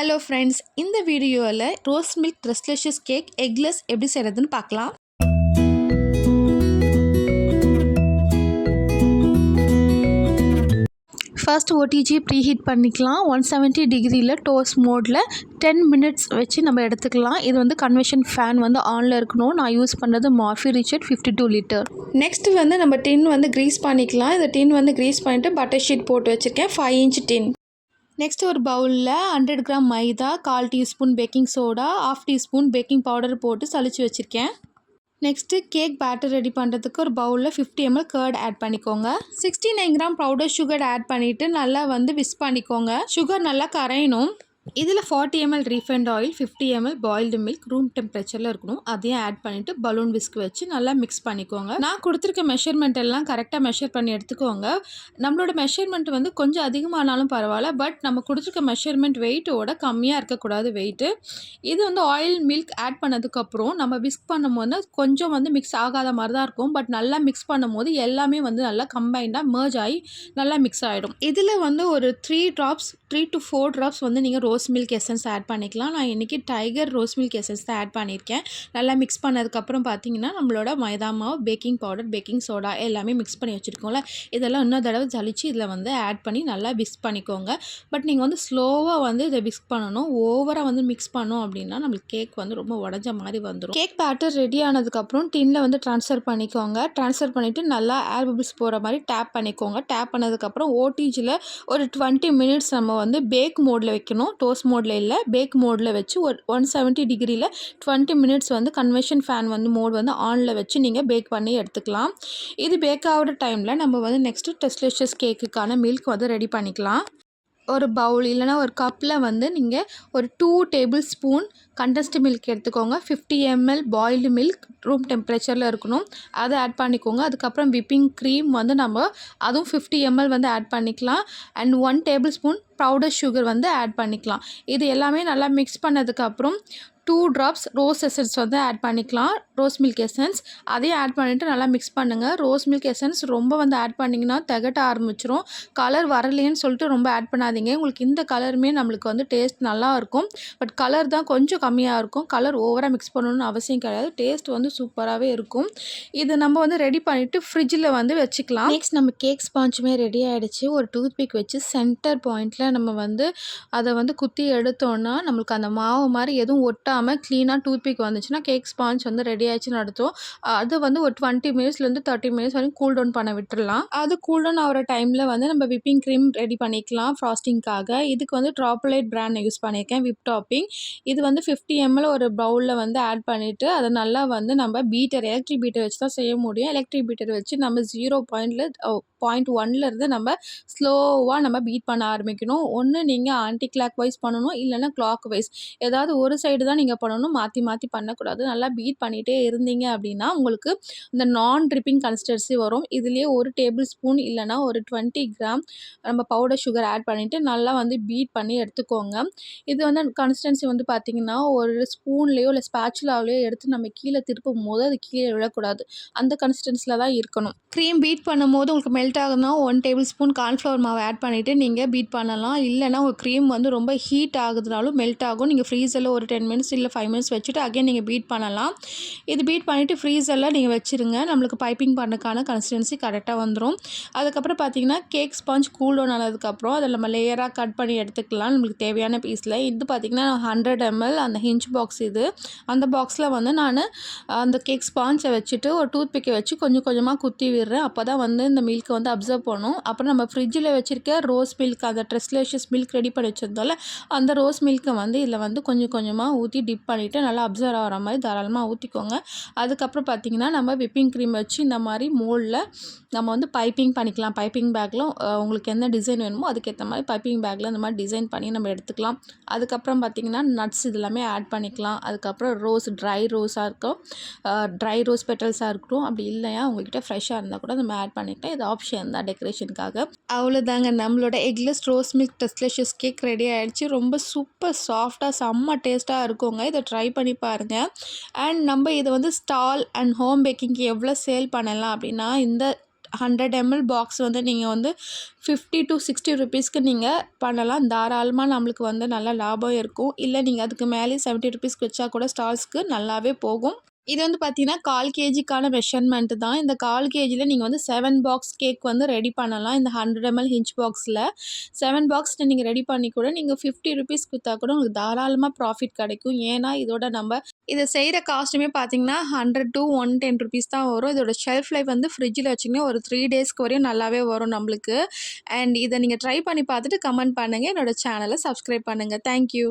Hello friends, இந்த வீடியோவில் rose milk tres leches cake eggless எப்படி செய்கிறதுன்னு பார்க்கலாம். ஃபர்ஸ்ட் ஓடிஜி ப்ரீஹீட் பண்ணிக்கலாம். 170 டிகிரியில் டோஸ்ட் மோடில் 10 மினிட்ஸ் வச்சு நம்ம எடுத்துக்கலாம். இது வந்து கன்வெக்ஷன் ஃபேன் வந்து ஆனில் இருக்கணும். நான் யூஸ் பண்ணுறது மார்ஃபி ரிச்சர்ட் 52 லிட்டர். நெக்ஸ்ட் வந்து நம்ம டின் வந்து க்ரீஸ் பண்ணிக்கலாம். இந்த டின் வந்து க்ரீஸ் பண்ணிவிட்டு பட்டர் ஷீட் போட்டு வச்சுருக்கேன். 5 இன்ச் டின். நெக்ஸ்ட் ஒரு பவுலில் 100 கிராம் மைதா, 1/4 teaspoon baking soda, 1/2 teaspoon baking powder போட்டு சலிச்சு வச்சுருக்கேன். நெக்ஸ்ட்டு கேக் பேட்டர் ரெடி பண்ணுறதுக்கு ஒரு பவுலில் 50 ml கர்ட் ஆட் பண்ணிக்கோங்க. 69 கிராம் பவுடர் சுகர் ஆட் பண்ணிவிட்டு நல்லா வந்து விஸ்க் பண்ணிக்கோங்க. சுகர் நல்லா கரையணும். இதில் 40 ml refined oil, 50 ml boiled milk room டெம்பரேச்சரில் இருக்கணும். அதையும் ஆட் பண்ணிவிட்டு பலூன் விஸ்க் வச்சு நல்லா மிக்ஸ் பண்ணிக்கோங்க. நான் கொடுத்துருக்க மெஷர்மெண்ட் எல்லாம் கரெக்டாக மெஷர் பண்ணி எடுத்துக்கோங்க. நம்மளோட மெஷர்மெண்ட் வந்து கொஞ்சம் அதிகமானாலும் பரவாயில்ல, பட் நம்ம கொடுத்துருக்க மெஷர்மெண்ட் வெயிட்டோட கம்மியாக இருக்கக்கூடாது வெயிட்டு. இது வந்து ஆயில் மில்க் ஆட் பண்ணதுக்கப்புறம் நம்ம விஸ்க் பண்ணும்போது கொஞ்சம் வந்து மிக்ஸ் ஆகாத மாதிரி தான் இருக்கும். பட் நல்லா மிக்ஸ் பண்ணும்போது எல்லாமே வந்து நல்லா கம்பைண்டாக மர்ஜ் ஆகி நல்லா மிக்ஸ் ஆகிடும். இதில் வந்து ஒரு 3 to 4 ட்ராப்ஸ் வந்து நீங்கள் ரோஸ் மில்க் எசன்ஸ் ஆட் பண்ணிக்கலாம். நான் இன்றைக்கி டைகர் ரோஸ் மில்க் எசன்ஸ் தான் ஆட் பண்ணியிருக்கேன். நல்லா மிக்ஸ் பண்ணதுக்கப்புறம் பார்த்தீங்கன்னா நம்மளோட மைதா மாவு, பேக்கிங் பவுடர், பேக்கிங் சோடா எல்லாமே மிக்ஸ் பண்ணி வச்சுருக்கோம்ல, இதெல்லாம் இன்னொரு தடவை ஜலிச்சு இதில் வந்து ஆட் பண்ணி நல்லா விஸ்க் பண்ணிக்கோங்க. பட் நீங்கள் வந்து ஸ்லோவாக வந்து இதை விஸ்க் பண்ணணும். ஓவராக வந்து மிக்ஸ் பண்ணோம் அப்படின்னா நம்மளுக்கு கேக் வந்து ரொம்ப உடஞ்ச மாதிரி வந்துடும். கேக் பேட்டர் ரெடி ஆனதுக்கப்புறம் டின்னில் வந்து ட்ரான்ஸ்ஃபர் பண்ணிக்கோங்க. ட்ரான்ஸ்ஃபர் பண்ணிவிட்டு நல்லா ஏர் பபிள்ஸ் போகிற மாதிரி டேப் பண்ணிக்கோங்க. டேப் பண்ணதுக்கப்புறம் ஓடிஜியில் ஒரு 20 மினிட்ஸ் நம்ம வந்து பேக் மோடில் வைக்கணும். டோஸ்ட் மோடில் இல்லை, பேக் மோடில் வச்சு ஒரு 170 டிகிரியில் 20 மினிட்ஸ் வந்து கன்வெக்ஷன் ஃபேன் வந்து மோட் வந்து ஆனில் வச்சு நீங்கள் பேக் பண்ணி எடுத்துக்கலாம். இது பேக் ஆகிற டைமில் நம்ம வந்து நெக்ஸ்ட்டு ட்ரெஸ்லெஷஸ் கேக்குக்கான மில்க் வந்து ரெடி பண்ணிக்கலாம். ஒரு பவுல் இல்லைனா ஒரு கப்பில் வந்து நீங்கள் ஒரு 2 டேபிள் ஸ்பூன் கண்டென்ஸ்டு மில்க் எடுத்துக்கோங்க. 50 ml பாயில்டு மில்க் ரூம் டெம்பரேச்சரில் இருக்கணும். அதை ஆட் பண்ணிக்கோங்க. அதுக்கப்புறம் விப்பிங் க்ரீம் வந்து நம்ம அதுவும் 50 ml வந்து ஆட் பண்ணிக்கலாம். And 1 table spoon powder sugar வந்து ஆட் பண்ணிக்கலாம். இது எல்லாமே நல்லா மிக்ஸ் பண்ணதுக்கப்புறம் 2 ட்ராப்ஸ் ரோஸ் எசன்ஸ் வந்து ஆட் பண்ணிக்கலாம். ரோஸ் மில்க் எசன்ஸ் அதையும் ஆட் பண்ணிவிட்டு நல்லா மிக்ஸ் பண்ணுங்கள். ரோஸ் மில்க் எசன்ஸ் ரொம்ப வந்து ஆட் பண்ணிங்கன்னா திகட்ட ஆரம்பிச்சிரும். கலர் வரலையேன்னு சொல்லிட்டு ரொம்ப ஆட் பண்ணாதீங்க. உங்களுக்கு இந்த கலருமே நம்மளுக்கு வந்து டேஸ்ட் நல்லா இருக்கும். பட் கலர் தான் கொஞ்சம் கம்மியாக இருக்கும். கலர் ஓவராக மிக்ஸ் பண்ணணும்னு அவசியம் கிடையாது. டேஸ்ட் வந்து சூப்பராகவே இருக்கும். இது நம்ம வந்து ரெடி பண்ணிவிட்டு ஃப்ரிட்ஜில் வந்து வச்சுக்கலாம். நெக்ஸ்ட் நம்ம கேக் ஸ்பாஞ்சுமே ரெடி ஆகிடுச்சு. ஒரு டூத் பிக் வச்சு சென்டர் பாயிண்டில் நம்ம வந்து அதை வந்து குத்தி எடுத்தோன்னா நம்மளுக்கு அந்த மாவு மாதிரி எதுவும் ஒட்டாமல் க்ளீனாக டூத் பிக் வந்துச்சுன்னா கேக் ஸ்பாஞ்ச் வந்து ரெடி ஆகிடுச்சுன்னு அர்த்தம். அது வந்து ஒரு 20 மினிட்ஸ்லேருந்து 30 மினிட்ஸ் வரைக்கும் கூல் டவுன் பண்ண விட்டுடலாம். அது கூல் டவுன் ஆகிற டைமில் வந்து நம்ம விப்பிங் க்ரீம் ரெடி பண்ணிக்கலாம் ஃப்ராஸ்டிங்காக. இதுக்கு வந்து ட்ராப்லைட் பிராண்ட் யூஸ் பண்ணியிருக்கேன். விப் டாப்பிங் இது வந்து 50 ml ஒரு பவுலில் வந்து ஆட் பண்ணிவிட்டு அதை நல்லா வந்து நம்ம எலக்ட்ரிக் பீட்டர் வச்சு தான் செய்ய முடியும். எலக்ட்ரிக் பீட்டர் வச்சு நம்ம 0.1 நம்ம ஸ்லோவாக நம்ம பீட் பண்ண ஆரம்பிக்கணும். ஒன்று நீங்கள் ஆன்டி கிளாக் வைஸ் பண்ணணும், இல்லைனா கிளாக் வைஸ். ஏதாவது ஒரு சைடு தான் நீங்கள் பண்ணணும், மாற்றி மாற்றி பண்ணக்கூடாது. நல்லா பீட் பண்ணிகிட்டே இருந்தீங்க அப்படின்னா உங்களுக்கு இந்த நான் ட்ரிப்பிங் கன்சிஸ்டன்சி வரும். இதுலேயே ஒரு டேபிள் ஸ்பூன் இல்லைனா ஒரு 20 கிராம் நம்ம பவுடர் சுகர் ஆட் பண்ணிவிட்டு நல்லா வந்து பீட் பண்ணி எடுத்துக்கோங்க. இது வந்து கன்சிஸ்டன்சி வந்து பார்த்திங்கன்னா ஒரு ஸ்பூன்லேயோ இல்லை ஸ்பேச்சுலாவிலையோ எடுத்து நம்ம கீழே திருப்பும் போது அது கீழே விழக்கூடாது. அந்த கன்சிஸ்டன்சியில் தான் இருக்கணும். க்ரீம் பீட் பண்ணும்போது உங்களுக்கு மெல்ட் ஆகுதுன்னா 1 டேபிள் ஸ்பூன் கார்ன்ஃப்ளவர் மாவு ஆட் பண்ணிவிட்டு நீங்கள் பீட் பண்ணலாம். இல்லைனா ஒரு க்ரீம் வந்து ரொம்ப ஹீட் ஆகுதுனாலும் மெல்ட் ஆகும். நீங்கள் ஃப்ரீசரில் ஒரு 10 மினிட்ஸ் இல்லை 5 மினிட்ஸ் வச்சுட்டு அகைன் நீங்கள் பீட் பண்ணலாம். இது பீட் பண்ணிவிட்டு ஃப்ரீசரில் நீங்கள் வச்சுருங்க. நம்மளுக்கு பைப்பிங் பண்ணுறதுக்கான கன்சிஸ்டன்சி கரெக்டாக வந்துடும். அதுக்கப்புறம் பார்த்தீங்கன்னா கேக் ஸ்பாஞ்ச் கூல் டவுன் ஆனதுக்கப்புறம் அதில் நம்ம லேயராக கட் பண்ணி எடுத்துக்கலாம் நம்மளுக்கு தேவையான பீஸில். இது பார்த்திங்கன்னா 100 ml அந்த ஹிஞ்ச் பாக்ஸ் இது. அந்த பாக்ஸில் வந்து நான் அந்த கேக் ஸ்பாஞ்சை வச்சுட்டு ஒரு டூத் பிக்கை வச்சு கொஞ்சம் கொஞ்சமாக குத்தி விடுறேன். அப்போ தான் வந்து இந்த மில்க் வந்து அப்சர்வ் பண்ணும். அப்புறம் நம்ம ஃப்ரிட்ஜில் வச்சுருக்க ரோஸ் மில்க், அந்த ட்ரெஸ்லெஷஸ் மில்க் ரெடி பண்ணி வச்சிருந்தோம்ல, அந்த ரோஸ் மில்க்கை வந்து இதில் வந்து கொஞ்சம் கொஞ்சமாக ஊற்றி டிப் பண்ணிவிட்டு நல்லா அப்சர்வ் ஆகிற மாதிரி தாராளமாக ஊற்றிக்கோங்க. அதுக்கப்புறம் பார்த்திங்கன்னா நம்ம விப்பிங் க்ரீம் வச்சு இந்த மாதிரி மோல்டில் நம்ம வந்து பைப்பிங் பண்ணிக்கலாம். பைப்பிங் பேக்கில் உங்களுக்கு என்ன டிசைன் வேணுமோ அதுக்கேற்ற மாதிரி பைப்பிங் பேக்கில் இந்த மாதிரி டிசைன் பண்ணி நம்ம எடுத்துக்கலாம். அதுக்கப்புறம் பார்த்திங்கன்னா நட்ஸ் இதெல்லாமே ஆட் பண்ணிக்கலாம். அதுக்கப்புறம் ட்ரை ரோஸாக இருக்கும், ட்ரை ரோஸ் பெட்டல்ஸாக இருக்கட்டும். அப்படி இல்லையா உங்கள்கிட்ட ஃப்ரெஷ்ஷாக இருந்தால் கூட நம்ம ஆட் பண்ணிக்கலாம். இது ஆப்ஷன் தான் டெக்கரேஷனுக்காக. அவ்வளோதாங்க, நம்மளோட eggless rose milk tres leches cake ready ஆகிடுச்சு. ரொம்ப சூப்பர் சாஃப்டாக செம்ம டேஸ்ட்டாக இருக்குங்க. இதை ட்ரை பண்ணி பாருங்கள். அண்ட் நம்ம இதை வந்து ஸ்டால் அண்ட் ஹோம் பேக்கிங்க்கு எவ்வளோ சேல் பண்ணலாம் அப்படின்னா இந்த 100 ml பாக்ஸ் வந்து நீங்கள் வந்து 50 to 60 ருபீஸ்க்கு நீங்கள் பண்ணலாம். தாராளமாக நம்மளுக்கு வந்து நல்ல லாபம் இருக்கும். இல்லை நீங்கள் அதுக்கு மேலே 70 ருபீஸ்க்கு வச்சா கூட ஸ்டால்ஸ்க்கு நல்லாவே போகும். இது வந்து பார்த்தீங்கன்னா 1/4 கேஜிக்கான மெஷர்மெண்ட் தான். இந்த 1/4 கேஜியில் நீங்கள் வந்து 7 பாக்ஸ் கேக் வந்து ரெடி பண்ணலாம். இந்த 100 ml ஹிஞ்ச் பாக்ஸில் 7 பாக்ஸ் நீங்கள் ரெடி பண்ணி கூட நீங்கள் 50 ருபீஸ் கொடுத்தா கூட உங்களுக்கு தாராளமாக ப்ராஃபிட் கிடைக்கும். ஏன்னா இதோட நம்ம இதை செய்கிற காஸ்ட்டுமே பார்த்தீங்கன்னா 100 to 110 ருபீஸ் தான் வரும். இதோட ஷெல்ஃப் லைஃப் வந்து ஃப்ரிட்ஜில் வச்சிங்கன்னா ஒரு 3 டேஸ்க்கு வரையும் நல்லாவே வரும் நம்மளுக்கு. அண்ட் இதை நீங்கள் ட்ரை பண்ணி பார்த்துட்டு கமெண்ட் பண்ணுங்கள். என்னோட சேனலை சப்ஸ்கிரைப் பண்ணுங்கள். தேங்க்யூ.